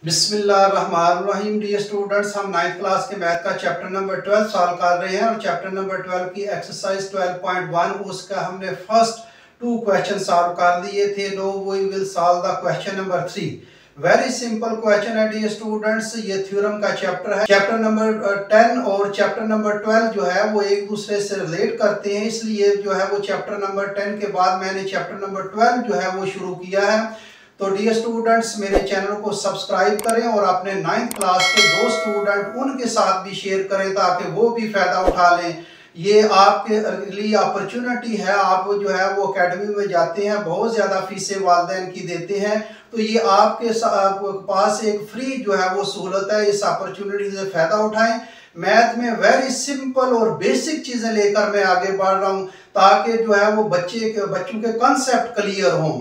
बिस्मिल्लाहिर्रहमानिर्रहीम। Dear students, हम 9th class के मैथ का चैप्टर नंबर 12 सॉल्व कर रहे हैं और चैप्टर नंबर 12 की एक्सरसाइज 12.1 उसका हमने फर्स्ट 2 क्वेश्चन सॉल्व कर लिए थे। No we will solve the question number 3। Very simple question है डियर स्टूडेंट्स। ये थ्योरम का चैप्टर है। चैप्टर नंबर 10 और चैप्टर नंबर 12 जो है वो एक दूसरे से रिलेट करते हैं, इसलिए जो है वो चैप्टर नंबर 10 के बाद मैंने चैप्टर नंबर 12 जो है वो शुरू किया है। तो डियर स्टूडेंट्स, मेरे चैनल को सब्सक्राइब करें और अपने 9th क्लास के 2 स्टूडेंट उनके साथ भी शेयर करें ताकि वो भी फायदा उठा लें। ये आपके लिए अपॉर्चुनिटी है। आप जो है वो एकेडमी में जाते हैं, बहुत ज़्यादा फीसें वालिदैन की देते हैं, तो ये आपके पास एक फ्री जो है वो सहूलत है। इस अपॉर्चुनिटी से फ़ायदा उठाएं। मैथ में वेरी सिंपल और बेसिक चीज़ें लेकर मैं आगे बढ़ रहा हूँ ताकि जो है वो बच्चों के कॉन्सेप्ट क्लियर हों।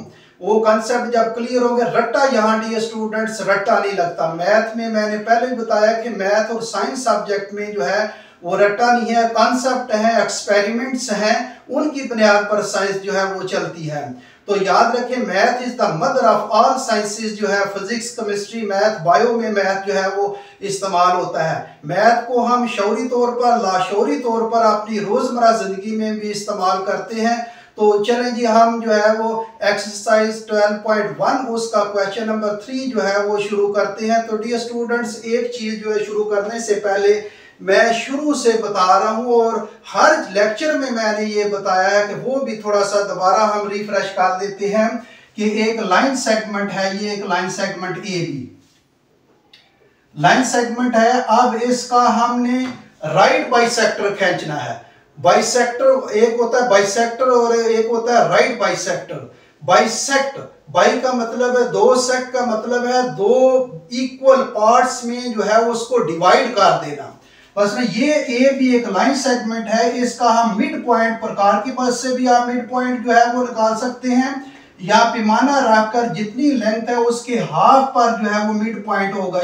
वो कॉन्सेप्ट जब क्लियर होंगे, रट्टा यहाँ डियर स्टूडेंट्स रट्टा नहीं लगता। मैथ में मैंने पहले भी बताया कि मैथ और साइंस सब्जेक्ट में जो है वो रट्टा नहीं है, कॉन्सेप्ट है, एक्सपेरिमेंट्स हैं, उनकी बुनियाद पर साइंस जो है वो चलती है। तो याद रखें, math is the mother of all sciences. जो है फिजिक्स, केमिस्ट्री, मैथ, बायो में मैथ जो है वो इस्तेमाल होता है। मैथ को हम शौरी तौर पर, लाशौरी तौर पर अपनी रोजमर्रा जिंदगी में भी इस्तेमाल करते हैं। तो चलें जी, हम जो है वो एक्सरसाइज 12.1 उसका क्वेश्चन नंबर 3 जो है वो शुरू करते हैं। तो डियर स्टूडेंट्स, एक चीज जो है शुरू करने से पहले मैं शुरू से बता रहा हूँ और हर लेक्चर में मैंने ये बताया है कि वो भी थोड़ा सा दोबारा हम रिफ्रेश कर देते हैं कि एक लाइन सेगमेंट है, ये एक line segment A B line segment है। अब इसका हमने राइट बाइसेक्टर खींचना है। बाइसेक्टर एक होता है बाइसेक्टर और एक होता है राइट बाइसेक्टर। बाइसेक्ट, बाई का मतलब है दो, सेक्ट का मतलब है दो इक्वल पार्ट्स में जो है उसको डिवाइड कर देना। बस ये ए भी एक लाइन सेगमेंट है। इसका हम मिड पॉइंट प्रकार की मदद से भी आप मिड पॉइंट जो है वो निकाल सकते हैं, या पैमाना रखकर जितनी लेंथ है उसके हाफ पर जो है वो मिड पॉइंट होगा।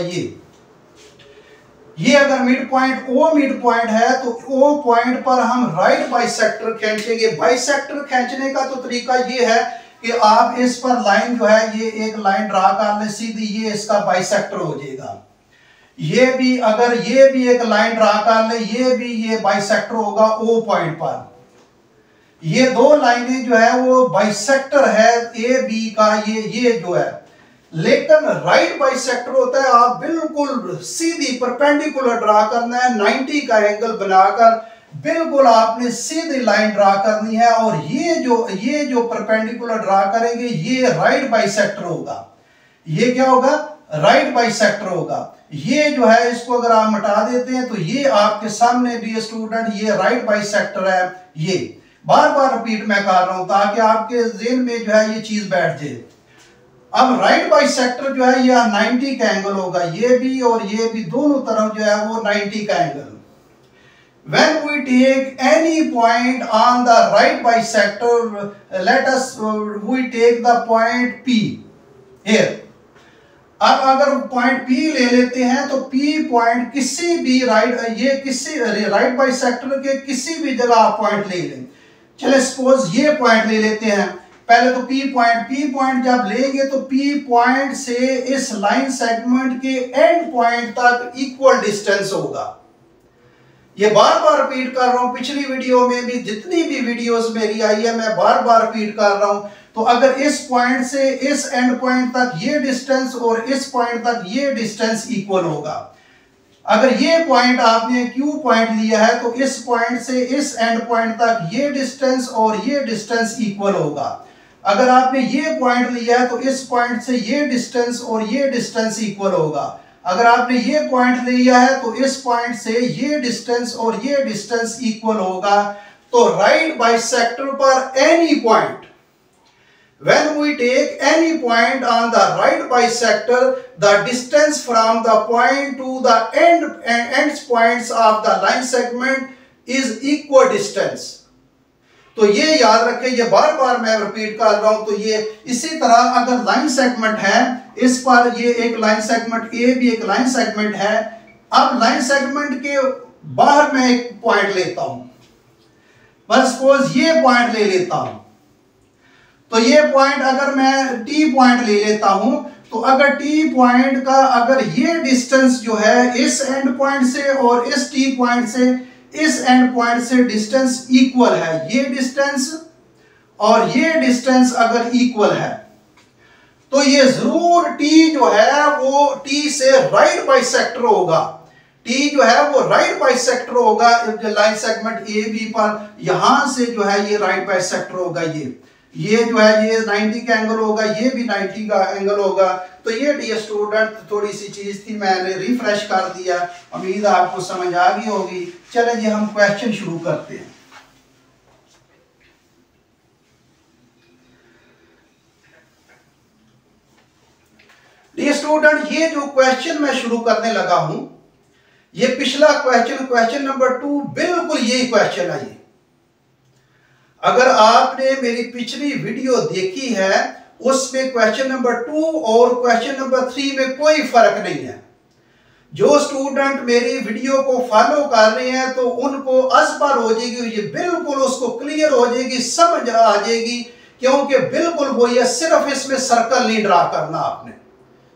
ये अगर mid point O mid point है तो ओ पॉइंट पर हम राइट बाइसेक्टर खींचेंगे। बाइसेक्टर खींचने का तो तरीका ये है कि आप इस पर लाइन जो है ये एक लाइन ड्रा कर ले सीधी, ये इसका बाइसेक्टर हो जाएगा। ये भी अगर ये भी एक लाइन ड्रा कर ले, ये बाइसेक्टर होगा ओ पॉइंट पर। ये दो लाइनें जो है वो बाइसेक्टर है ए बी का, ये जो है। लेकिन राइट बाइसेक्टर होता है आप बिल्कुल सीधी परपेंडिकुलर ड्रा करना है, 90 का एंगल बनाकर बिल्कुल आपने सीधी लाइन ड्रा करनी है और ये जो परपेंडिकुलर ड्रा करेंगे ये राइट बाइसेक्टर होगा। ये क्या होगा? राइट बाइसेक्टर होगा। ये जो है इसको अगर आप हटा देते हैं तो ये आपके सामने डियर स्टूडेंट ये राइट बाइसेक्टर है। ये बार बार रिपीट मैं कर रहा हूं ताकि आपके ज़हन में जो है ये चीज बैठ जाए। अब राइट बाइसेक्टर जो है यह 90 का एंगल होगा, ये भी दोनों तरफ जो है वो 90 का angle. When we take any point on the right bisector, we take the point P here. अब अगर पॉइंट P ले लेते हैं तो P पॉइंट किसी भी राइट बाइसेक्टर के किसी भी जगह आप पॉइंट ले लें। चले सपोज ये पॉइंट ले लेते हैं। पहले तो P पॉइंट जब लेंगे तो P पॉइंट से इस लाइन सेगमेंट के एंड पॉइंट तक इक्वल डिस्टेंस होगा। ये बार बार रिपीट कर रहा हूं, पिछली वीडियो में भी जितनी भी वीडियोस मेरी आई है मैं बार बार रिपीट कर रहा हूं। तो अगर इस पॉइंट से इस एंड पॉइंट तक ये डिस्टेंस और इस पॉइंट तक ये डिस्टेंस इक्वल होगा। अगर ये पॉइंट आपने Q पॉइंट लिया है तो इस पॉइंट से इस एंड पॉइंट तक ये डिस्टेंस और ये डिस्टेंस इक्वल होगा। अगर आपने ये पॉइंट लिया है तो इस पॉइंट से ये डिस्टेंस और ये डिस्टेंस इक्वल होगा। अगर आपने ये पॉइंट लिया है तो इस पॉइंट से ये डिस्टेंस और ये डिस्टेंस इक्वल होगा। तो राइट बाइसेक्टर पर any point, when we take any point on the right bisector, the distance from the point to the ends points of the line segment is equal distance. तो ये याद रखें, ये बार बार मैं repeat कर रहा हूं। तो ये इसी तरह अगर लाइन सेगमेंट है, इस पर ये एक लाइन सेगमेंट ए भी एक लाइन सेगमेंट है। अब लाइन सेगमेंट के बाहर मैं एक पॉइंट लेता हूं, बस सपोज ये पॉइंट ले लेता हूं। तो ये पॉइंट अगर मैं T पॉइंट ले लेता हूं तो अगर टी पॉइंट का अगर ये डिस्टेंस जो है इस एंड पॉइंट से और इस टी पॉइंट से इस एंड पॉइंट से डिस्टेंस इक्वल है, ये डिस्टेंस और ये डिस्टेंस अगर इक्वल है, तो ये जरूर टी जो है वो टी से राइट बाइसेक्टर होगा। टी जो है वो राइट बाइसेक्टर होगा लाइन सेगमेंट ए बी पर, यहां से जो है ये राइट बाइसेक्टर होगा। ये जो है ये 90 का एंगल होगा, ये भी 90 का एंगल होगा। तो ये डियर स्टूडेंट थोड़ी सी चीज थी, मैंने रिफ्रेश कर दिया, उम्मीद आपको समझ आ गई होगी। चलें जी हम क्वेश्चन शुरू करते हैं। डियर स्टूडेंट ये जो क्वेश्चन मैं शुरू करने लगा हूं, ये पिछला क्वेश्चन नंबर 2 बिल्कुल यही क्वेश्चन है। ये अगर आपने मेरी पिछली वीडियो देखी है उसमें क्वेश्चन नंबर 2 और क्वेश्चन नंबर 3 में कोई फर्क नहीं है। जो स्टूडेंट मेरी वीडियो को फॉलो कर रहे हैं तो उनको असबर हो जाएगी, ये बिल्कुल उसको क्लियर हो जाएगी, समझ आ जाएगी, क्योंकि बिल्कुल वो ये सिर्फ इसमें सर्कल नहीं ड्रा करना, आपने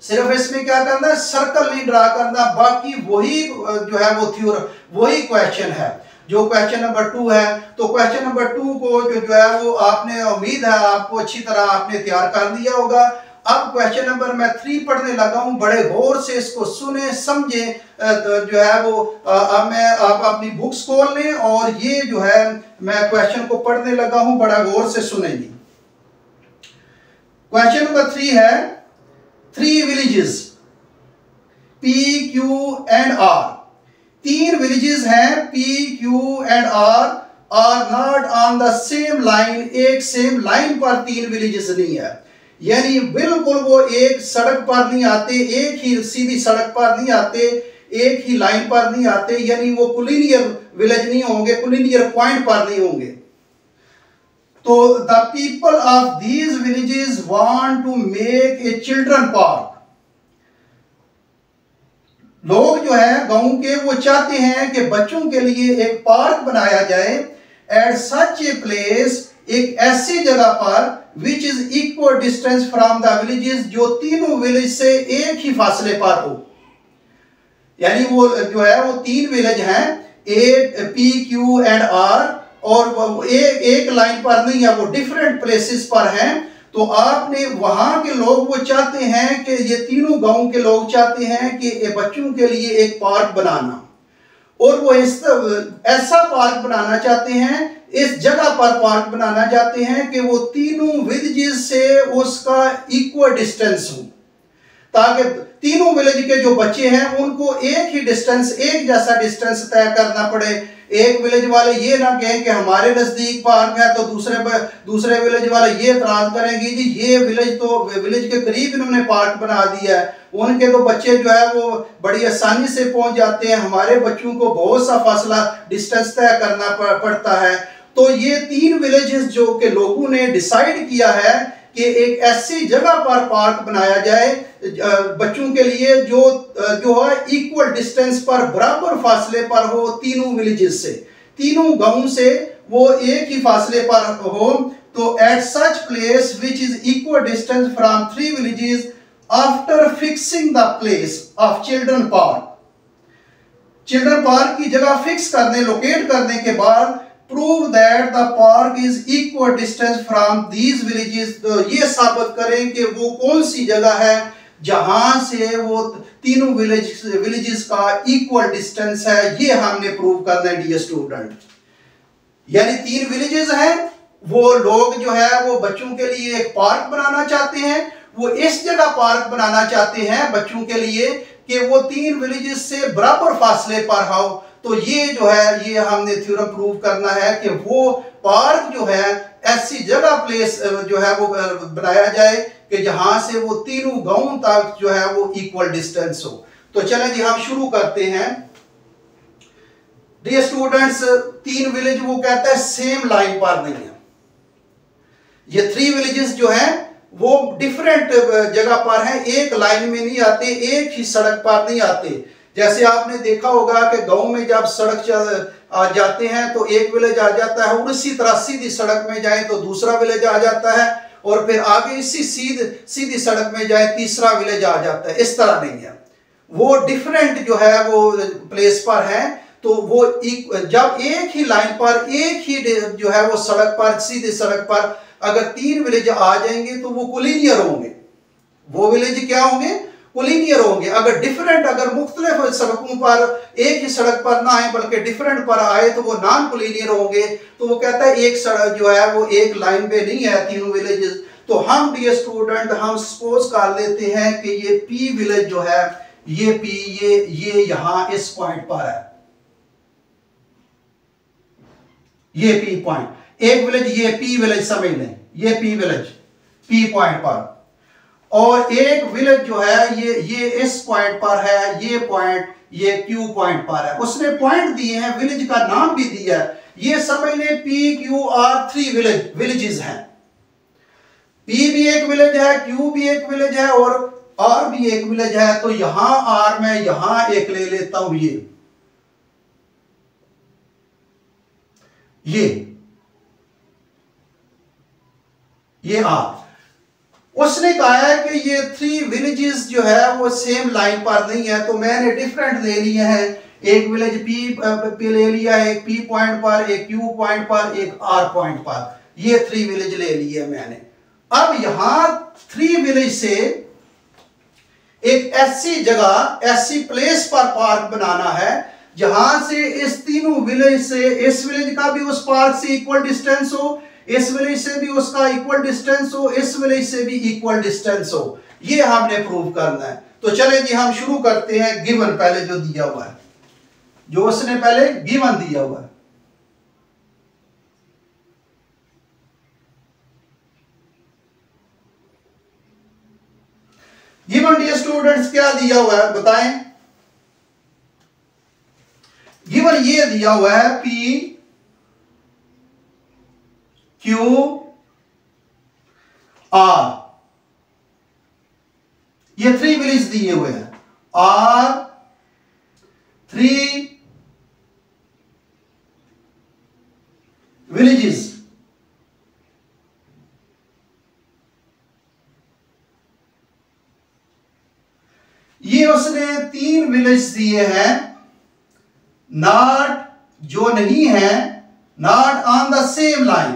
सिर्फ इसमें क्या करना है, सर्कल नहीं ड्रा करना, बाकी वही जो है वो थ्योरम वही क्वेश्चन है जो क्वेश्चन नंबर 2 है। तो क्वेश्चन नंबर 2 को जो है वो आपने, उम्मीद है आपको अच्छी तरह आपने तैयार कर दिया होगा। अब क्वेश्चन नंबर मैं 3 पढ़ने लगा हूं, बड़े गौर से इसको सुने समझे, जो है वो अब मैं आप अपनी बुक्स खोल लें और ये जो है मैं क्वेश्चन को पढ़ने लगा हूं, बड़ा गौर से सुनेंगे। क्वेश्चन नंबर 3 है, 3 villages P, Q and R, 3 villages हैं P, Q and R are not on the same line, एक सेम लाइन पर 3 विलेजेस नहीं है, यानी बिल्कुल वो एक सड़क पर नहीं आते, एक ही सीधी सड़क पर नहीं आते, एक ही लाइन पर नहीं आते, यानी वो कोलिनियर विलेज नहीं होंगे, कोलिनियर पॉइंट पर नहीं होंगे। तो the people of these villages want to make a children park, लोग जो है गांव के वो चाहते हैं कि बच्चों के लिए एक पार्क बनाया जाए, एट सच ए प्लेस, एक ऐसी जगह पर विच is equal distance from the villages, जो तीनों विलेज से एक ही फासले पर हो, यानी वो जो है वो 3 विलेज हैं ए, पी, क्यू एंड आर, और वो एक लाइन पर नहीं है, वो डिफरेंट प्लेसेस पर हैं। तो आपने वहां के लोग वो चाहते हैं कि ये तीनों गांव के लोग चाहते हैं कि बच्चों के लिए एक पार्क बनाना, और वो इस ऐसा पार्क बनाना चाहते हैं, इस जगह पर पार्क बनाना चाहते हैं कि वो तीनों विलेजेस से उसका इक्वल डिस्टेंस हो, ताकि तीनों विलेज के जो बच्चे हैं उनको एक ही डिस्टेंस, एक जैसा डिस्टेंस तय करना पड़े। एक विलेज वाले ये ना कहें कि हमारे नजदीक पार्क है, तो दूसरे विलेज वाले ये एतराज करेंगे जी ये विलेज के करीब इन्होंने पार्क बना दिया है, उनके तो बच्चे जो है वो बड़ी आसानी से पहुंच जाते हैं, हमारे बच्चों को बहुत सा फासला डिस्टेंस तय करना पड़ता है। तो ये 3 विलेजेस जो के लोगों ने डिसाइड किया है कि एक ऐसी जगह पर पार्क बनाया जाए बच्चों के लिए जो है इक्वल डिस्टेंस पर, बराबर फासले पर हो तीनों विलेजेस से, तीनों गांव से वो एक ही फासले पर हो। तो at such place which is equal distance from 3 villages, after fixing the place of children park की जगह फिक्स करने, लोकेट करने के बाद, prove that the park is equal distance from these villages, तो ये साबित करें कि वो कौन सी जगह है जहां से वो तीनों विलेजेस का इक्वल डिस्टेंस है, ये हमने प्रूव करना है डियर स्टूडेंट। यानी 3 विलेजेस हैं, वो लोग जो है वो बच्चों के लिए एक पार्क बनाना चाहते हैं, वो इस जगह पार्क बनाना चाहते हैं बच्चों के लिए कि वो 3 विलेजेस से बराबर फासले पर हो। तो ये जो है ये हमने थ्योरम प्रूव करना है कि वो पार्क जो है ऐसी जगह प्लेस जो है वो बनाया जाए कि जहां से वो तीनों गांव तक जो है वो इक्वल डिस्टेंस हो। तो चलें जी हम शुरू करते हैं। डियर स्टूडेंट्स 3 विलेज वो कहता है सेम लाइन पर नहीं है, ये 3 विलेजेस जो है वो डिफरेंट जगह पर हैं, एक लाइन में नहीं आते, एक ही सड़क पर नहीं आते। जैसे आपने देखा होगा कि गांव में जब सड़क आ जाते हैं तो एक विलेज आ जाता है, और इसी तरह सीधी सड़क में जाए तो दूसरा विलेज आ जाता है, और फिर आगे इसी सीधी सड़क में जाए तीसरा विलेज आ जाता है, इस तरह नहीं है। वो डिफरेंट जो है वो प्लेस पर है, तो वो जब एक ही लाइन पर एक ही जो है वो सड़क पर सीधी सड़क पर अगर 3 विलेज आ जाएंगे तो वो कोलिनियर होंगे। वो विलेज क्या होंगे? कोलिनियर होंगे। अगर डिफरेंट अगर मुख्तलिफ सड़कों पर एक ही सड़क पर ना आए बल्कि डिफरेंट पर आए तो वो नॉन कोलिनियर होंगे। तो वो कहता है एक सड़क जो है वो एक लाइन पे नहीं है तीनों विलेजेस। तो हम डियर स्टूडेंट हम सपोज कर लेते हैं कि ये पी विलेज जो है ये पी ये यहां इस पॉइंट पर है, ये पी पॉइंट एक विलेज, ये पी विलेज समझ लें, ये पी विलेज पी पॉइंट पर, और एक विलेज जो है ये इस पॉइंट पर है, ये पॉइंट ये क्यू पॉइंट पर है। उसने पॉइंट दिए हैं, विलेज का नाम भी दिया है। ये समझ लें पी क्यू आर 3 विलेजेस हैं। पी भी एक विलेज है, क्यू भी एक विलेज है और आर भी एक विलेज है। तो यहां आर मैं यहां एक ले लेता हूं, ये आर। उसने कहा है कि ये 3 विलेजेस जो है वो सेम लाइन पर नहीं है, तो मैंने डिफरेंट ले लिए हैं। एक विलेज पी ले लिया, एक पी पॉइंट पर, एक क्यू पॉइंट पर, एक आर पॉइंट पर, ये 3 विलेज ले लिए मैंने। अब यहां 3 विलेज से एक ऐसी जगह ऐसी प्लेस पर पार्क बनाना है जहां से इस तीनों विलेज से इस विलेज का भी उस पार्क से इक्वल डिस्टेंस हो, इस विलेज से भी उसका इक्वल डिस्टेंस हो, इस विलेज से भी इक्वल डिस्टेंस हो। ये हमने प्रूव करना है। तो चले जी हम शुरू करते हैं। गिवन पहले जो दिया हुआ है, जो उसने पहले गिवन दिया हुआ है, गिवन डियर स्टूडेंट्स क्या दिया हुआ है बताएं। गिवन ये दिया हुआ है पी क्यू आर, ये 3 विलेज दिए हुए हैं। आर 3 विलेजेस, ये उसने 3 विलेज दिए हैं, नॉट जो नहीं है, not on the same line,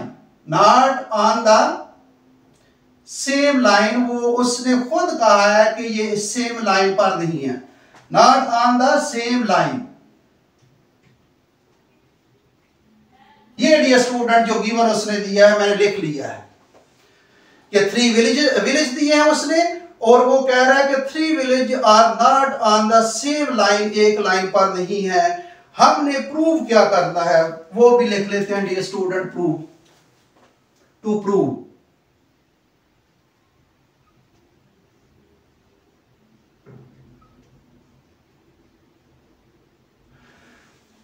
not on the same line. वो उसने खुद कहा है कि ये सेम लाइन पर नहीं है, not on the same line. ये डियर स्टूडेंट जो गिवन उसने दिया है मैंने लिख लिया है कि 3 विलेज दिए हैं उसने, और वो कह रहा है कि 3 village are not on the same line, एक लाइन पर नहीं है। हमने प्रूव क्या करना है वो भी लिख लेते हैं dear student. Prove, to prove,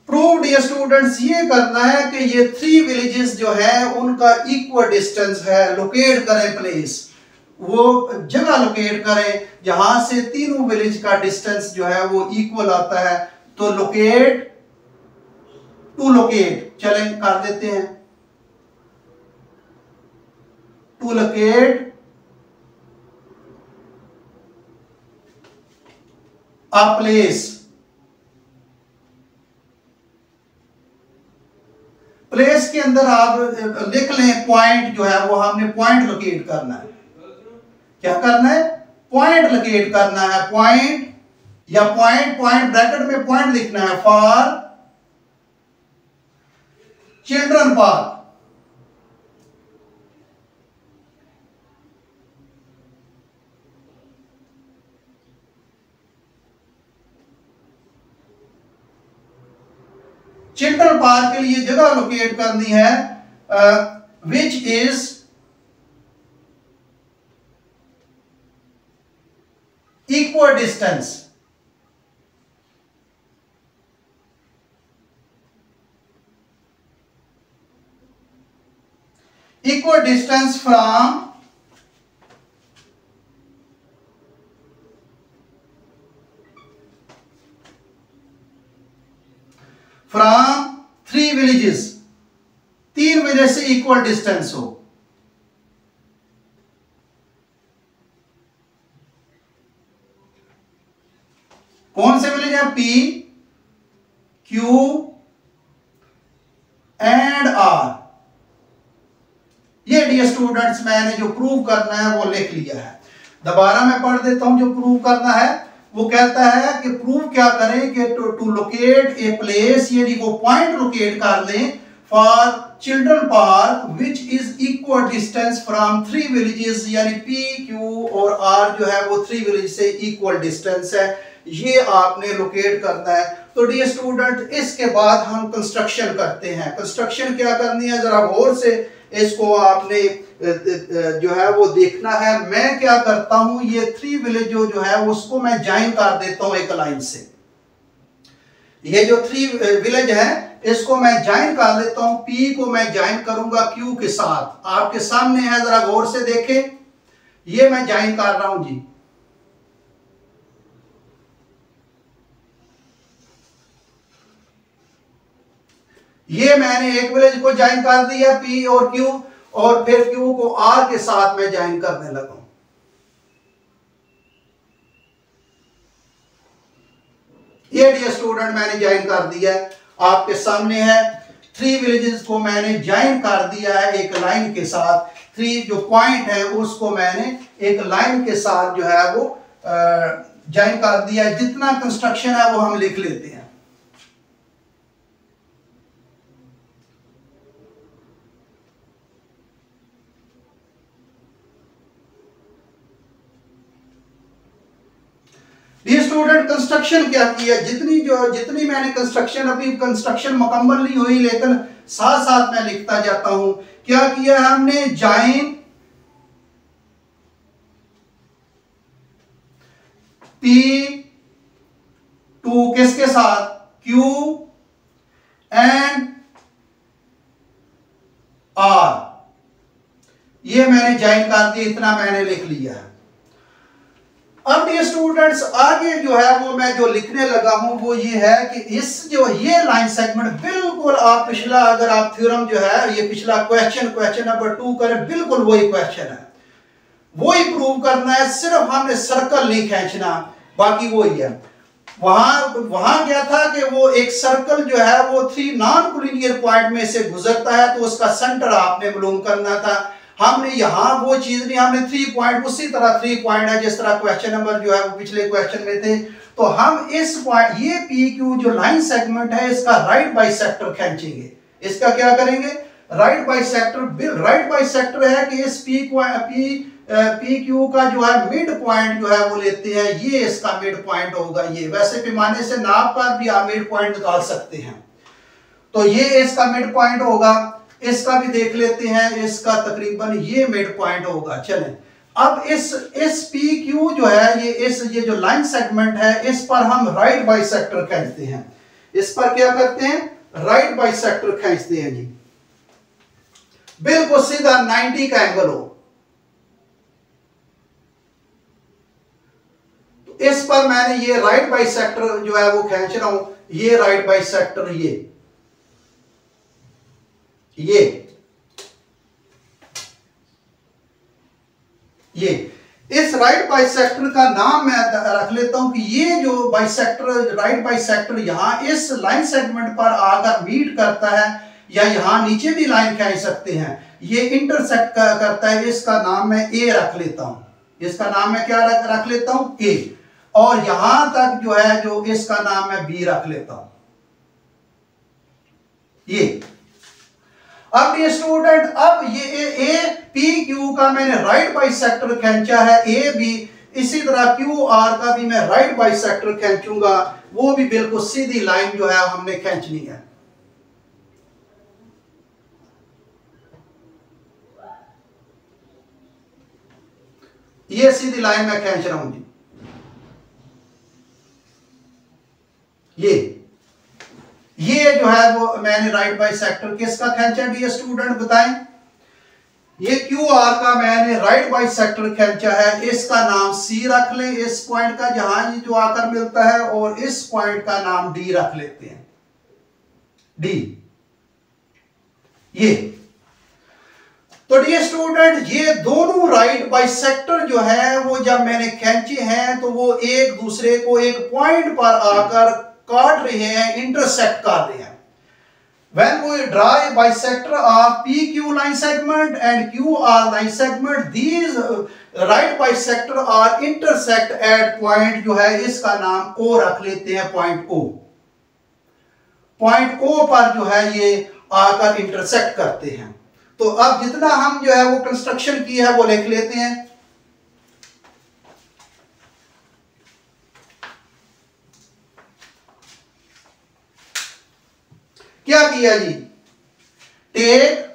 prove dear students ये करना है कि ये 3 विलेजेस जो है उनका इक्वल डिस्टेंस है। लोकेट करें प्लेस, वो जगह लोकेट करें जहां से तीनों विलेज का डिस्टेंस जो है वो इक्वल आता है। तो लोकेट, टू लोकेट चलें कर देते हैं। To locate a place, place के अंदर आप लिख लें पॉइंट जो है वो हमने पॉइंट लोकेट करना है। क्या करना है? पॉइंट लोकेट करना है। पॉइंट या पॉइंट ब्रैकेट में पॉइंट लिखना है for children park. Children park के लिए जगह लोकेट करनी है which is equal distance, equal distance from from 3 villages, 3 village से इक्वल डिस्टेंस हो। कौन से विलेज है? P, Q and R. ये डियर स्टूडेंट्स मैंने जो प्रूव करना है वो लिख लिया है। दोबारा मैं पढ़ देता हूं जो प्रूव करना है। वो कहता है कि प्रूव क्या करें कि टू लोकेट ए प्लेस, यानी वो पॉइंट लोकेट कर लें for children park which is equal distance from 3 villages, यानी पी, क्यू और आर जो है वो 3 विलेज से इक्वल डिस्टेंस है, ये आपने लोकेट करना है। तो डियर स्टूडेंट इसके बाद हम कंस्ट्रक्शन करते हैं। कंस्ट्रक्शन क्या करनी है जरा गौर से इसको आपने जो है वो देखना है। मैं क्या करता हूं, ये 3 विलेज जो है उसको मैं ज्वाइन कर देता हूं एक लाइन से। ये जो 3 विलेज है इसको मैं ज्वाइन कर लेता हूं। पी को मैं ज्वाइन करूंगा क्यू के साथ। आपके सामने है, जरा गौर से देखें, ये मैं ज्वाइन कर रहा हूं जी। ये मैंने एक विलेज को ज्वाइन कर दिया पी और क्यू, और फिर क्यू को आर के साथ में ज्वाइन करने लगा। ये डियर स्टूडेंट मैंने ज्वाइन कर दिया है, आपके सामने है। 3 विलेजेस को मैंने ज्वाइन कर दिया है एक लाइन के साथ। 3 जो पॉइंट है उसको मैंने एक लाइन के साथ जो है वो ज्वाइन कर दिया है। जितना कंस्ट्रक्शन है वो हम लिख लेते हैं। ये स्टूडेंट कंस्ट्रक्शन क्या किया, जितनी मैंने कंस्ट्रक्शन, अभी कंस्ट्रक्शन मुकम्मल नहीं हुई लेकिन साथ साथ मैं लिखता जाता हूं। क्या किया हमने, ज्वाइन पी टू किसके साथ, क्यू एंड आर, ये मैंने ज्वाइन कर दिया, इतना मैंने लिख लिया है। अब ये स्टूडेंट्स आगे जो है वो मैं जो लिखने लगा हूं वो ये है कि ये लाइन सेगमेंट बिल्कुल आप पिछला, अगर आप थ्योरम जो है ये पिछला क्वेश्चन नंबर 2 करें, बिल्कुल वही क्वेश्चन है, वही प्रूव करना है। सिर्फ हमने सर्कल नहीं खींचना, बाकी वही है। वहां क्या था कि वो एक सर्कल जो है वो 3 नॉन कोलिनियर पॉइंट में से गुजरता है, तो उसका सेंटर आपने मालूम करना था। हमने यहां वो चीज नहीं, हमने 3 पॉइंट उसी तरह 3 पॉइंट है जिस तरह क्वेश्चन नंबर जो है वो पिछले क्वेश्चन में थे। तो हम इस पॉइंट, ये पी क्यू जो लाइन सेगमेंट है इसका राइट बाइसेक्टर खींचेंगे। इसका क्या करेंगे, राइट बाइसेक्टर। राइट बाइसेक्टर है कि इस पी क्यू का जो है मिड पॉइंट जो है वो लेते हैं, ये इसका मिड पॉइंट होगा। ये वैसे पैमाने से नाप कर भी आप मिड पॉइंट निकाल सकते हैं, तो ये इसका मिड पॉइंट होगा। इसका भी देख लेते हैं, इसका तकरीबन ये मिड पॉइंट होगा। चलें अब इस पी क्यू जो है ये जो लाइन सेगमेंट है इस पर हम राइट बाइसेक्टर खींचते हैं। इस पर क्या करते हैं, राइट बाइसेक्टर खींचते हैं जी, बिल्कुल सीधा 90 का एंगल हो। तो इस पर मैंने ये राइट बाइसेक्टर जो है वो खींच रहा हूं। ये राइट बाइसेक्टर ये इस राइट बाइसेक्टर का नाम मैं रख लेता हूं कि ये जो बाइसेक्टर, राइट बाइसेक्टर यहां इस लाइन सेगमेंट पर आकर मीट करता है, या यहां नीचे भी लाइन खींच सकते हैं, ये इंटरसेक्ट करता है। इसका नाम मैं ए रख लेता हूं। इसका नाम मैं क्या रख लेता हूं, ए। और यहां तक जो है जो इसका नाम मैं बी रख लेता हूं। ये अब ये स्टूडेंट, अब ये ए पी क्यू का मैंने राइट बाइसेक्टर खींचा है, ए बी, इसी तरह क्यू आर का भी मैं राइट बाइसेक्टर खींचूंगा, वो भी बिल्कुल सीधी लाइन जो है हमने खींचनी है। ये सीधी लाइन मैं खींच रहा हूं जी। ये जो है वो मैंने राइट बाइसेक्टर किसका खींचा डियर स्टूडेंट बताएं। ये क्यू आर का मैंने राइट बाइसेक्टर खींचा है, इसका नाम सी रख लें, इस पॉइंट का जहां ये जो आकर मिलता है, और इस पॉइंट का नाम डी रख लेते हैं, डी। ये तो डियर स्टूडेंट, ये दोनों राइट बाइसेक्टर जो है वो जब मैंने खींचे हैं तो वो एक दूसरे को एक पॉइंट पर आकर काट रहे हैं, इंटरसेक्ट कर रहे हैं। When we draw a bisector of PQ line segment and QR line segment, these right bisector are intersect at point जो है इसका नाम O रख लेते हैं, पॉइंट O। पॉइंट O पर जो है ये आकर इंटरसेक्ट करते हैं। तो अब जितना हम जो है वो कंस्ट्रक्शन की है वो लिख लेते हैं। क्या किया जी? Take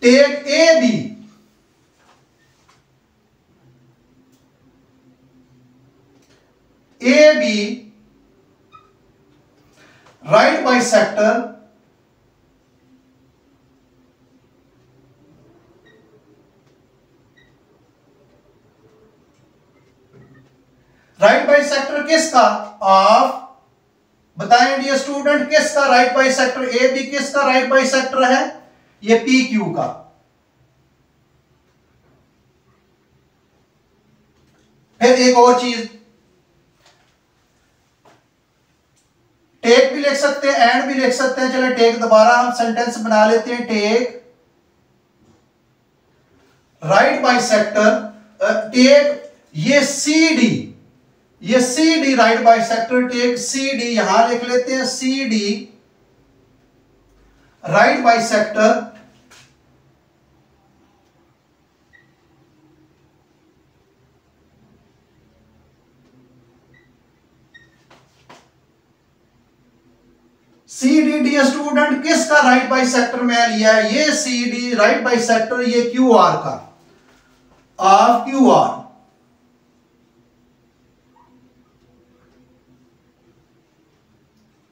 A B, A B right bisector right bisector किसका? ऑफ, बताएं डियर स्टूडेंट, किसका राइट बाइसेक्टर? ए बी किसका राइट बाइसेक्टर है? ये पी क्यू का। फिर एक और चीज, टेक भी लिख सकते हैं, एंड भी लिख सकते हैं। चले टेक दोबारा हम सेंटेंस बना लेते हैं। टेक राइट बाइसेक्टर, टेक ये सी डी, ये C D right bisector, take C D, यहां लिख लेते हैं C D right bisector C D, dear student किसका राइट बाइसेक्टर में लिया है? ये सी डी राइट बाइसेक्टर ये क्यू आर का, ऑफ क्यू आर।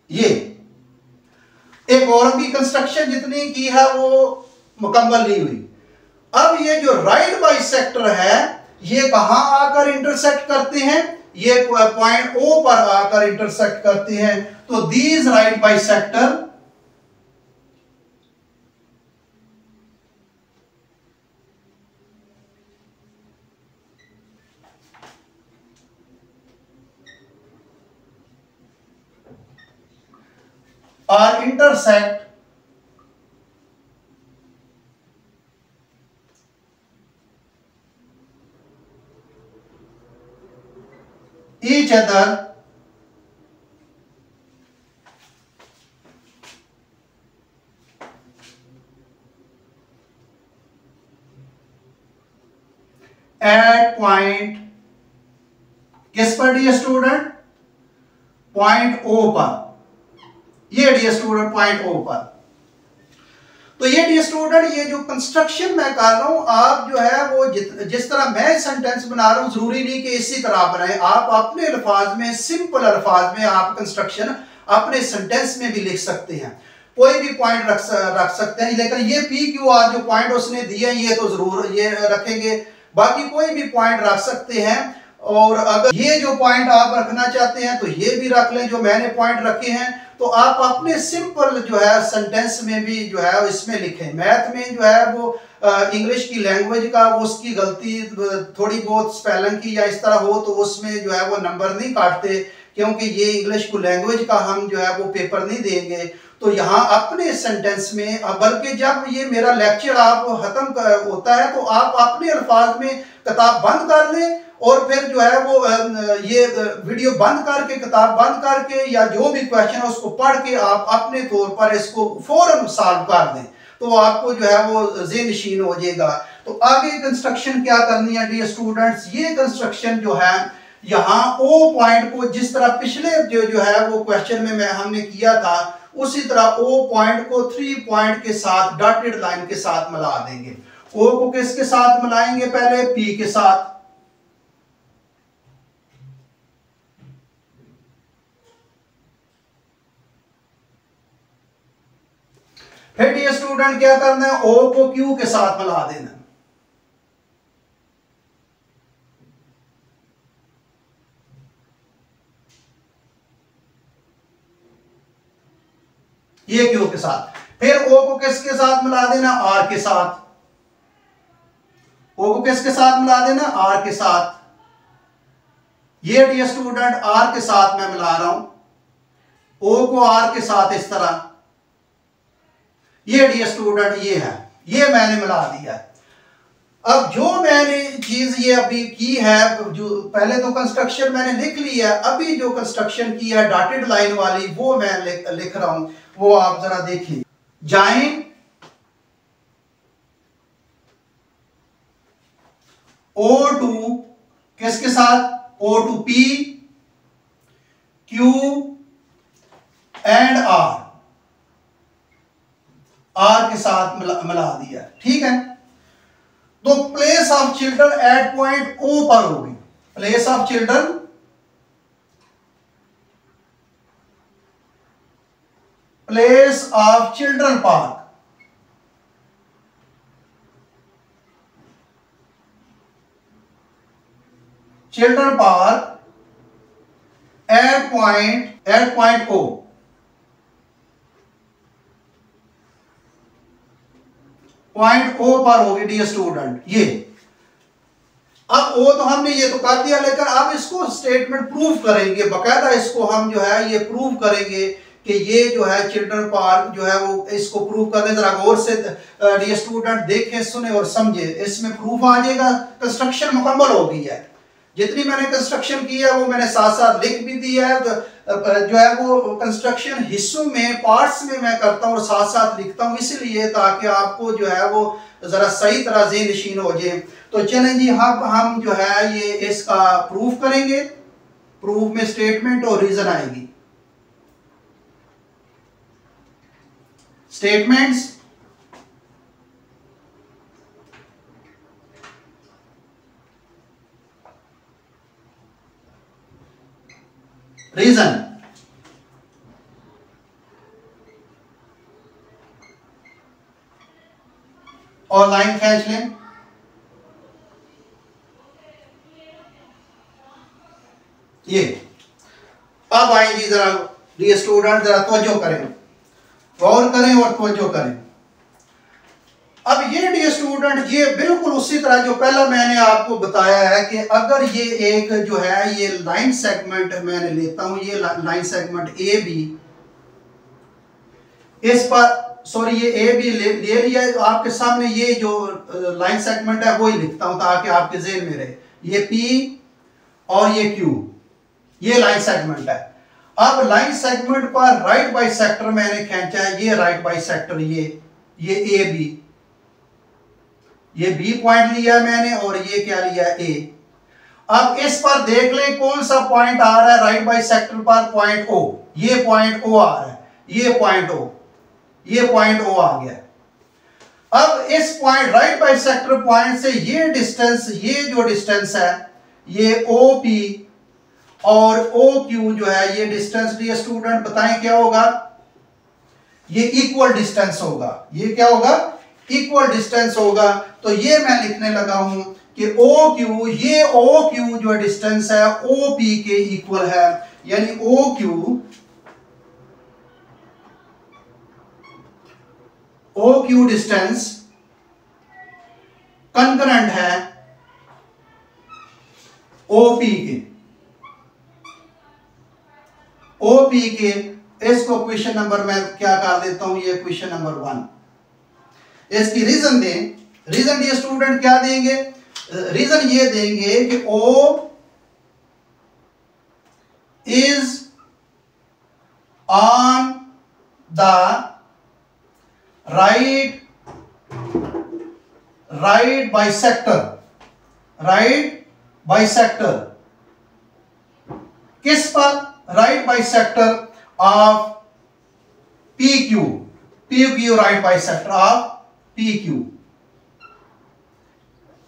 ये एक और भी कंस्ट्रक्शन जितनी की है वो मुकम्मल नहीं हुई। अब ये जो राइट बाइसेक्टर है ये कहां आकर इंटरसेक्ट करते हैं? ये पॉइंट ओ पर आकर इंटरसेक्ट करते हैं। तो these right bisector are intersect each other at point, किस पर डियर स्टूडेंट? पॉइंट ओ पर। ये डियर स्टूडेंट पॉइंट ओ पर। तो ये डियर स्टूडेंट ये जो कंस्ट्रक्शन मैं कर रहा हूं, आप जो है वो जिस तरह मैं सेंटेंस बना रहा हूं जरूरी नहीं कि इसी तरह बनाए। आप अपने अल्फाज में, सिंपल अल्फाज में आप कंस्ट्रक्शन अपने सेंटेंस में भी लिख सकते हैं। कोई भी पॉइंट रख सकते हैं, लेकिन ये पी क्यू आर जो पॉइंट उसने दिया ये तो जरूर ये रखेंगे। बाकी कोई भी पॉइंट रख सकते हैं। और अगर ये जो पॉइंट आप रखना चाहते हैं तो ये भी रख लें जो मैंने पॉइंट रखे हैं। तो आप अपने सिंपल जो है सेंटेंस में भी जो है इसमें लिखें। मैथ में जो है वो इंग्लिश की लैंग्वेज का वो उसकी गलती थोड़ी बहुत स्पेलिंग की या इस तरह हो तो उसमें जो है वो नंबर नहीं काटते, क्योंकि ये इंग्लिश को लैंग्वेज का हम जो है वो पेपर नहीं देंगे। तो यहाँ अपने सेंटेंस में, बल्कि जब ये मेरा लेक्चर आप खत्म होता है तो आप अपने अल्फाज में किताब बंद कर लें और फिर जो है वो ये वीडियो बंद करके, किताब बंद करके या जो भी क्वेश्चन है उसको पढ़ के आप अपने तौर पर इसको फौरन सॉल्व कर दें तो आपको जो है वो ज़हन-नशीन हो जाएगा। तो आगे कंस्ट्रक्शन क्या करनी है डियर स्टूडेंट्स? ये कंस्ट्रक्शन जो है यहाँ ओ पॉइंट को जिस तरह पिछले जो है वो क्वेश्चन में हमने किया था उसी तरह ओ पॉइंट को 3 पॉइंट के साथ डॉटेड लाइन के साथ मिला देंगे। ओ को किसके साथ मिलाएंगे? पहले पी के साथ, फिर डियर स्टूडेंट क्या करना है? ओ को क्यू के साथ मिला देना। ये क्यू के साथ। फिर ओ को किसके साथ मिला देना, आर के साथ। ओ को किसके साथ मिला देना, आर के साथ। ये डियर स्टूडेंट आर के साथ मैं मिला रहा हूं, ओ को आर के साथ इस तरह। ये डियर स्टूडेंट ये है, ये मैंने मिला दिया। अब जो मैंने चीज ये अभी की है, जो पहले तो कंस्ट्रक्शन मैंने लिख ली है, अभी जो कंस्ट्रक्शन की है डॉटेड लाइन वाली वो मैं लिख रहा हूं, वो आप जरा देखिए। जॉइन O2 किसके साथ, O2 P Q and R के साथ मिला दिया, ठीक है। तो place of children at point O पर होगी, place of children park, children park at point O। Point O पर होगी डियर स्टूडेंट ये। अब O तो हमने ये तो कर दिया, लेकिन अब इसको स्टेटमेंट प्रूव करेंगे, बकायदा इसको हम जो है ये प्रूव करेंगे कि ये जो है चिल्ड्रन पार्क जो है वो, इसको प्रूव करने जरा गौर से डियर स्टूडेंट देखें, सुने और समझे, इसमें प्रूफ आ जाएगा। कंस्ट्रक्शन मुकम्मल हो गई है, जितनी मैंने कंस्ट्रक्शन की है वो मैंने साथ साथ लिख भी दिया है। जो है वो कंस्ट्रक्शन हिस्सों में, पार्ट्स में मैं करता हूँ और साथ साथ लिखता हूँ, इसलिए ताकि आपको जो है वो जरा सही तरह ज़हन नशीन हो जाए। तो चलें जी, हम जो है ये इसका प्रूफ करेंगे। प्रूफ में स्टेटमेंट और रीजन आएगी। स्टेटमेंट्स, रीजन, और लाइन खींच लें। ये अब आएंगी, जरा डियर स्टूडेंट जरा तवज्जो करें, गौर करें और तवज्जो करें। अब ये डियर स्टूडेंट ये बिल्कुल उसी तरह जो पहला मैंने आपको बताया है कि अगर ये एक जो है ये लाइन सेगमेंट मैंने लेता हूं, ये लाइन सेगमेंट ए बी, इस पर सॉरी ये ए बी ले लिया, आपके सामने ये जो लाइन सेगमेंट है वही लिखता हूं ताकि आपके ज़हन में रहे। ये पी और ये क्यू, ये लाइन सेगमेंट है। अब लाइन सेगमेंट पर राइट बाइसेक्टर मैंने खींचा है, ये राइट बाइसेक्टर, ये ए बी, ये बी पॉइंट लिया मैंने और ये क्या लिया, ए। अब इस पर देख ले कौन सा पॉइंट आ रहा है राइट बाइसेक्टर पर, पॉइंट ओ। ये पॉइंट ओ आ रहा है, ये पॉइंट ओ, ये पॉइंट ओ आ गया। अब इस पॉइंट राइट बाइसेक्टर पॉइंट से ये डिस्टेंस, ये जो डिस्टेंस है ये ओ पी और ओ क्यू जो है ये डिस्टेंस, डियर स्टूडेंट बताएं क्या होगा, ये इक्वल डिस्टेंस होगा। ये क्या होगा, इक्वल डिस्टेंस होगा। तो ये मैं लिखने लगा हूं कि ओ क्यू, ये ओ क्यू जो डिस्टेंस है ओ पी के इक्वल है, यानी ओ क्यू डिस्टेंस कंकरेंट है ओपी के, ओपी के। इसको क्वेश्चन नंबर मैं क्या कर देता हूं, ये क्वेश्चन नंबर 1। इसकी रीजन दें, रीजन ये स्टूडेंट क्या देंगे, रीजन ये देंगे कि O is on the right bisector, right bisector किस पर, right bisector of P Q, right bisector of P Q.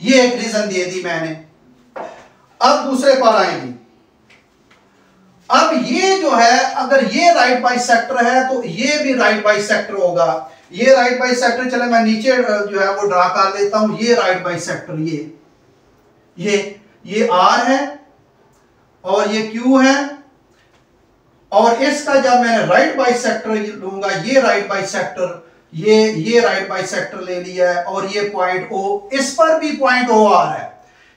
ये एक रीजन दे दी मैंने। अब दूसरे पर आएंगे। अब ये जो है अगर ये राइट बाइसेक्टर है तो ये भी राइट बाइसेक्टर होगा। ये राइट बाइसेक्टर, चले मैं नीचे जो है वो ड्रा कर लेता हूं। ये राइट बाइसेक्टर, ये आर है और ये क्यू है और इसका जब मैं राइट बाइसेक्टर लूंगा, ये राइट बाइसेक्टर, ये राइट बाइसेक्टर ले लिया है, और ये पॉइंट ओ, इस पर भी पॉइंट ओ आ रहा है,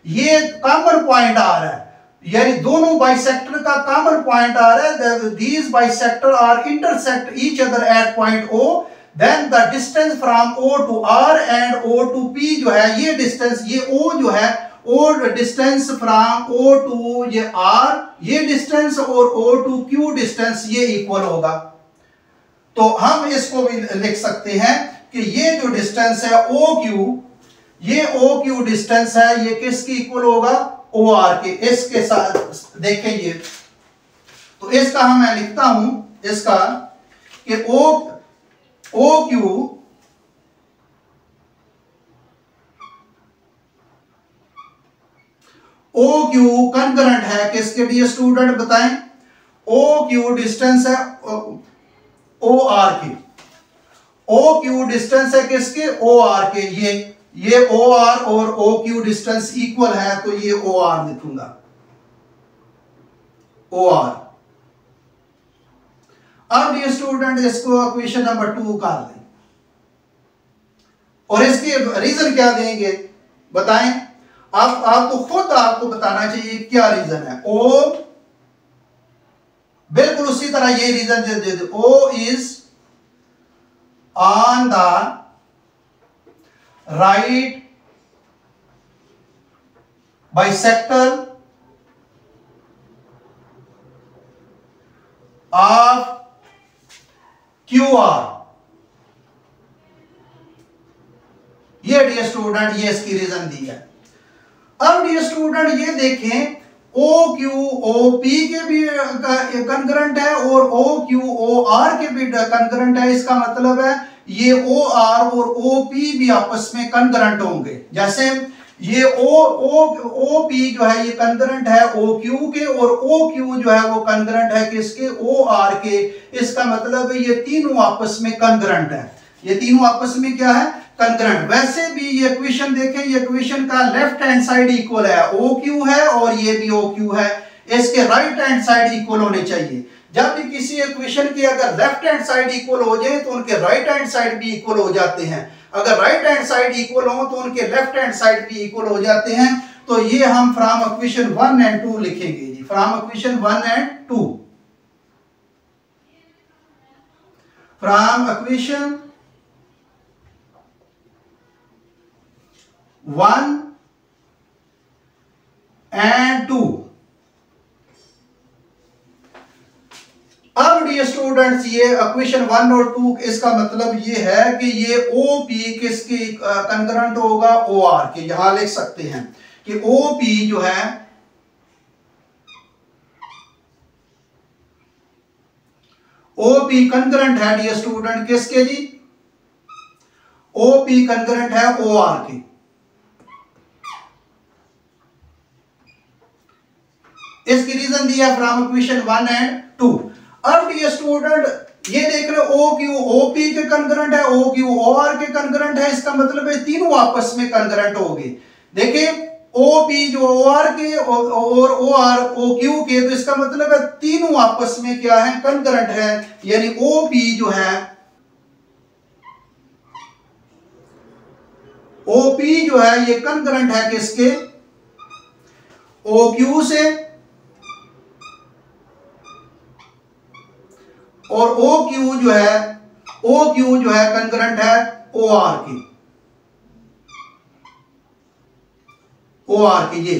ये कॉमन पॉइंट आ रहा है, यानी दोनों बाइसेक्टर का कॉमन पॉइंट आ रहा है। These bisector are intersect each other at point O, then the distance from O to R and O to P जो है, ये डिस्टेंस, ये ओ जो है, O distance from O to ये आर, ये डिस्टेंस, और ओ टू क्यू डिस्टेंस, ये इक्वल होगा। तो हम इसको भी लिख सकते हैं कि ये जो डिस्टेंस है ओ क्यू, ये ओ क्यू डिस्टेंस है, ये किसकी इक्वल होगा, ओ आर के। इसके साथ देखें ये, तो इसका हम मैं लिखता हूं इसका कि ओ क्यू कंकरेंट है किसके लिए स्टूडेंट बताएं, ओ क्यू डिस्टेंस है ओ आर के, ओ क्यू डिस्टेंस है किसके, ओ आर के। ये ओ आर और ओ क्यू डिस्टेंस इक्वल है, तो ये ओ आर लिखूंगा, ओ आर। अब ये स्टूडेंट इसको इक्वेशन नंबर 2 कर लें, और इसके रीजन क्या देंगे बताएं। आप तो खुद आपको बताना चाहिए क्या रीजन है। ओ बिल्कुल उसी तरह ये रीजन दे दो, O is on the right bisector of Q R. ये डियर स्टूडेंट ये इसकी रीजन दी है। अब डियर स्टूडेंट ये देखें, ओ क्यू ओ पी के भी कंकरेंट है और ओ क्यू ओ आर के भी कंकरेंट है। इसका मतलब है ये ओ आर और ओ पी भी आपस में कंकरेंट होंगे। जैसे ये ओ पी जो है ये कंकरेंट है ओ क्यू के, और ओ क्यू जो है वो कंकरेंट है किसके, ओ आर के। इसका मतलब है ये तीनों आपस में कंकरेंट है, ये तीनों आपस में क्या है, कंकरेंट। वैसे भी ये इक्वेशन देखें, ये इक्वेशन का लेफ्ट हैंड साइड इक्वल है, ओ क्यू है और ये भी ओ क्यू है, इसके राइट हैंड साइड इक्वल होने चाहिए। जब भी किसी इक्वेशन की अगर लेफ्ट हैंड साइड इक्वल हो जाए तो उनके राइट हैंड साइड भी इक्वल हो जाते हैं। अगर राइट हैंड साइड इक्वल हो तो उनके लेफ्ट हैंड साइड भी इक्वल हो जाते हैं। तो ये हम फ्रॉम इक्वेशन 1 एंड 2 लिखेंगे जी, from equation 1 and 2, from equation 1 and 2। अब डियर स्टूडेंट्स ये इक्वेशन 1 और 2 इसका मतलब ये है कि ये ओ पी किसकी कंकरेंट होगा, ओ आर के। यहां लिख सकते हैं कि ओ पी जो है ओ पी कंकरेंट है डियर स्टूडेंट किसके जी, ओ पी कंकरेंट है ओ आर के। इसकी रीजन दिया फ्रॉम इक्वेशन 1 एंड 2। अब डियर स्टूडेंट ये देख रहे ओ क्यू ओ पी के कंकरेंट है, ओ क्यू ओ आर के कंकरेंट है। इसका मतलब है तीनों आपस में कंकरेंट होंगे। देखिए ओ पी जो ओ आर के और ओ आर ओ क्यू के, तो इसका मतलब है तीनों आपस में क्या है, कंकरेंट है। यानी ओ पी जो है, ओ पी जो है ये कंकरेंट है किसके, ओ क्यू से, और ओ क्यू जो है कंकरेंट है ओ आर की, ओ आर की ये।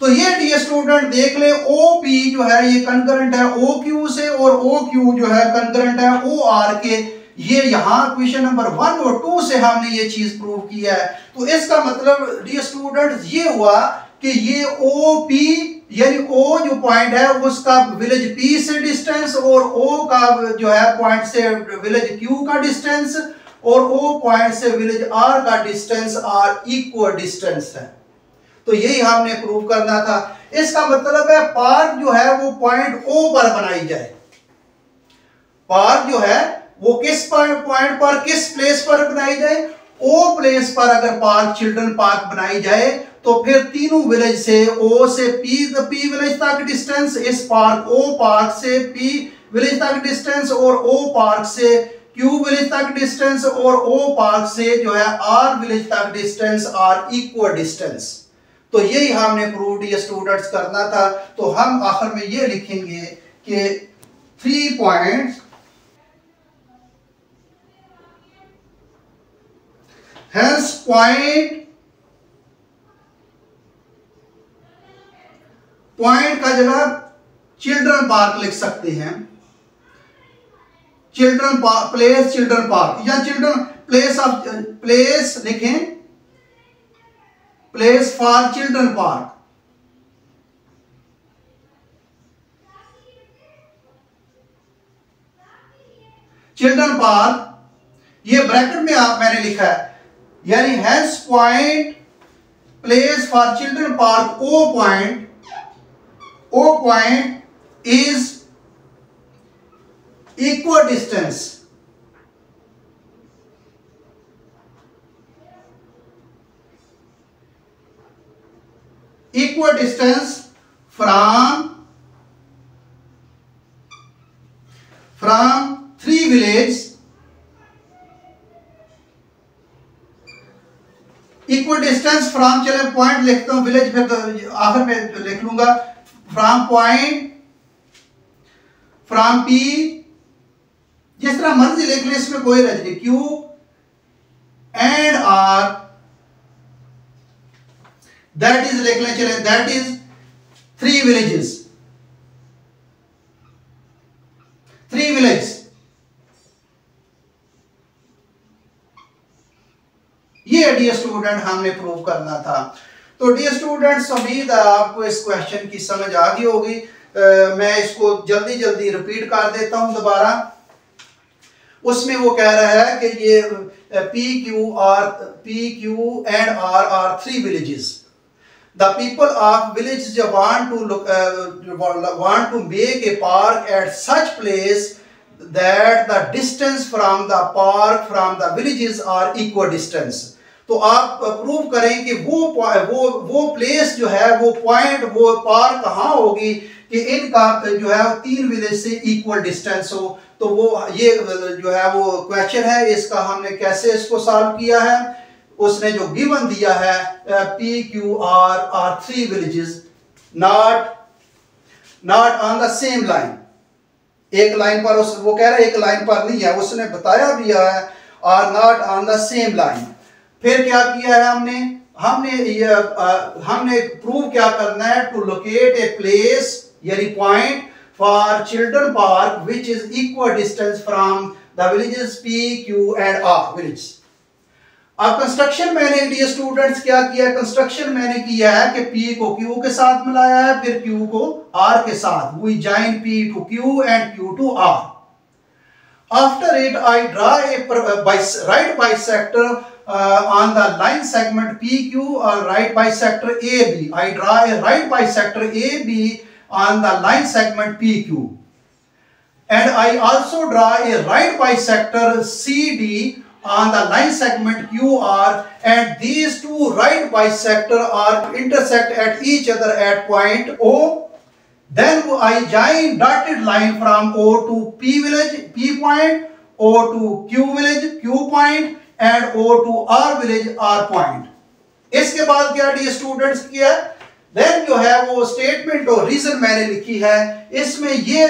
तो ये डियर स्टूडेंट देख ले, ओ पी जो है ये कंकरेंट है ओ क्यू से, और ओ क्यू जो है कंकरेंट है ओ आर के। ये यहां क्वेश्चन नंबर 1 और 2 से हमने ये चीज प्रूव किया है। तो इसका मतलब डियर स्टूडेंट ये हुआ कि ये ओ पी यानी ओ जो पॉइंट है उसका विलेज पी से डिस्टेंस, और ओ का जो है पॉइंट से विलेज क्यू का डिस्टेंस, और ओ पॉइंट से विलेज आर का डिस्टेंस आर इक्वल डिस्टेंस है। तो यही हमने प्रूव करना था। इसका मतलब है पार्क जो है वो पॉइंट ओ पर बनाई जाए। पार्क जो है वो किस पॉइंट पर, किस प्लेस पर बनाई जाए, ओ प्लेस पर अगर पार्क चिल्ड्रन पार्क बनाई जाए तो फिर तीनों विलेज से ओ से पी विलेज तक डिस्टेंस, इस पार्क ओ पार्क से पी विलेज तक डिस्टेंस, और ओ पार्क से क्यू विलेज तक डिस्टेंस, और ओ पार्क से जो है आर विलेज तक डिस्टेंस आर इक्वल डिस्टेंस। तो यही हमने प्रूव ये स्टूडेंट्स करना था। तो हम आखिर में ये लिखेंगे कि 3 पॉइंट्स hence पॉइंट का जगह चिल्ड्रन पार्क लिख सकते हैं, चिल्ड्रन प्लेस चिल्ड्रन पार्क, या चिल्ड्रन प्लेस ऑफ प्लेस लिखें, place for children park. Children park ये ब्रैकेट में मैंने लिखा है, यानी hence point place for children park O point is equal distance from 3 village, equal distance from, चले point लिखता हूं, विलेज फिर तो आखिर में लिख लूंगा, फ्रॉम पॉइंट फ्रॉम पी, जिस तरह मर्जी लिख ले, इसमें कोई रज नहीं, Q and R, that is लिख ले, चले दैट इज 3 विलेजेस, 3 विलेज। ये डियर स्टूडेंट हमने प्रूव करना था। तो डियर स्टूडेंट्स, उम्मीद है आपको इस क्वेश्चन की समझ आ गई होगी। मैं इसको जल्दी जल्दी रिपीट कर देता हूं दोबारा। उसमें वो कह रहा है कि ये P Q and R are 3 villages. The people of villages want to make a park at such place that the distance from the park from the villages are equal distance। तो आप प्रूव करें कि वो place जो है, वो point, वो park कहाँ होगी कि इनका जो है 3 विलेज से इक्वल डिस्टेंस हो। तो वो ये जो है वो क्वेश्चन है, इसका हमने कैसे इसको सॉल्व किया है। उसने जो गिवन दिया है P Q R are 3 villages not on the same line, एक लाइन पर, वो कह रहा है एक लाइन पर नहीं है, उसने बताया भी है are not on the same line. फिर क्या किया है हमने प्रूव क्या करना है, टू लोकेट ए प्लेस यानी point for children park which is equal distance from the villages P Q and R village. अब कंस्ट्रक्शन मैंने डियर स्टूडेंट्स क्या किया, कंस्ट्रक्शन मैंने किया है कि P को Q के साथ मिलाया है, फिर Q को R के साथ, we join P to Q and Q to R। After it I draw a right bisector on the line segment PQ or right bisector AB। I draw a right bisector AB on the line segment PQ, and I also draw a right bisector CD on the line segment QR, and these two right bisector are intersect at each other at point O. Then I join dotted line from O to P village P point, O to Q village Q point, and O to R village R point। इसके बाद क्या D students किया, then जो है वो statement और reason मैंने लिखी है। इसमें ये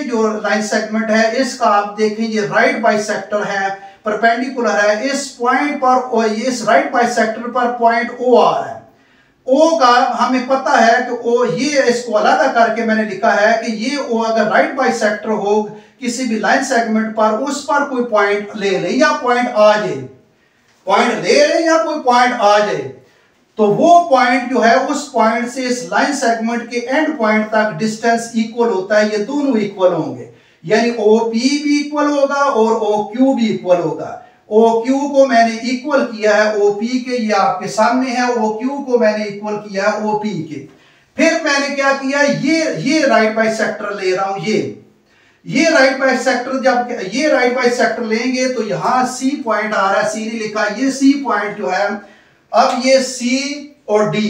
जो लाइन सेगमेंट है, इसका आप देखें ये राइट बाइसेक्टर है, परपेंडिकुलर है, इस पॉइंट पर और इस राइट बाइसेक्टर पर पॉइंट ओ आ रहा है। ओ का हमें पता है कि ओ, ये इसको अलग करके मैंने लिखा है कि ये ओ अगर राइट बाइसेक्टर हो किसी भी लाइन सेगमेंट पर, उस पर कोई पॉइंट ले ले या पॉइंट आ जाए, पॉइंट ले ले या कोई पॉइंट आ जाए, तो वो पॉइंट जो है उस पॉइंट से इस लाइन सेगमेंट के एंड पॉइंट तक डिस्टेंस इक्वल होता है। ये दोनों इक्वल होंगे, यानी OP भी इक्वल होगा और OQ भी इक्वल होगा। OQ को मैंने इक्वल किया है OP के, ये आपके सामने है। OQ को मैंने इक्वल किया है OP के। फिर मैंने क्या किया, ये राइट बाइसेक्टर ले रहा हूं, ये राइट बाइसेक्टर, जब ये राइट बाइसेक्टर लेंगे तो यहां C पॉइंट आ रहा है, C नहीं लिखा, ये C पॉइंट जो है, अब ये C और डी।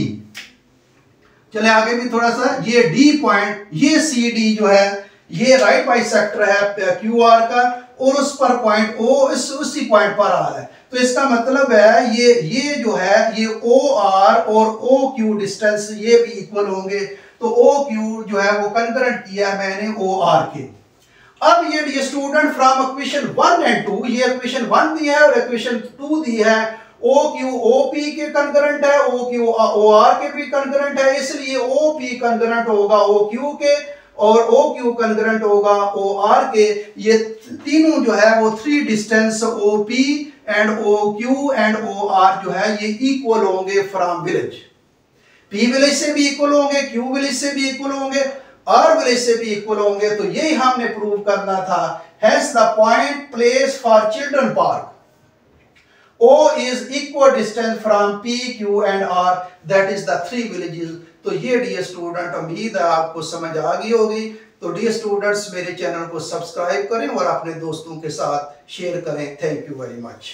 चले आगे भी थोड़ा सा, ये डी पॉइंट, ये सी डी जो है ये राइट बाइसेक्टर है क्यू आर का, और उस पर पॉइंट ओ उसी पॉइंट पर आ रहा है। तो इसका मतलब है ये जो है ये ओ आर और ओ क्यू डिस्टेंस ये भी इक्वल होंगे। तो ओ क्यू जो है वो कंकरेंट किया मैंने ओ आर के। अब ये स्टूडेंट फ्रॉम इक्वेशन 1 एंड 2, ये इक्वेशन 1 दी है और इक्वेशन 2 दी है, ओ क्यू ओ पी के कंकरेंट है, ओ क्यू ओ आर के भी कंकरेंट है, इसलिए ओ पी कंकरेंट होगा ओ क्यू के और ओ क्यू कंकरेंट होगा ओ आर के। ये तीनों जो है वो 3 distance O P and O Q and O R जो है ये इक्वल होंगे फ्रॉम विलेज। पी विलेज से भी इक्वल होंगे, क्यू विलेज से भी इक्वल होंगे, आर विलेज से भी इक्वल होंगे। तो यही हमने प्रूव करना था। Has the point place for children park O is equal distance from P, Q and R, that is the 3 villages। तो ये डियर स्टूडेंट उम्मीद है आपको समझ आ गई होगी। तो डियर स्टूडेंट्स मेरे चैनल को सब्सक्राइब करें और अपने दोस्तों के साथ शेयर करें। Thank you very much.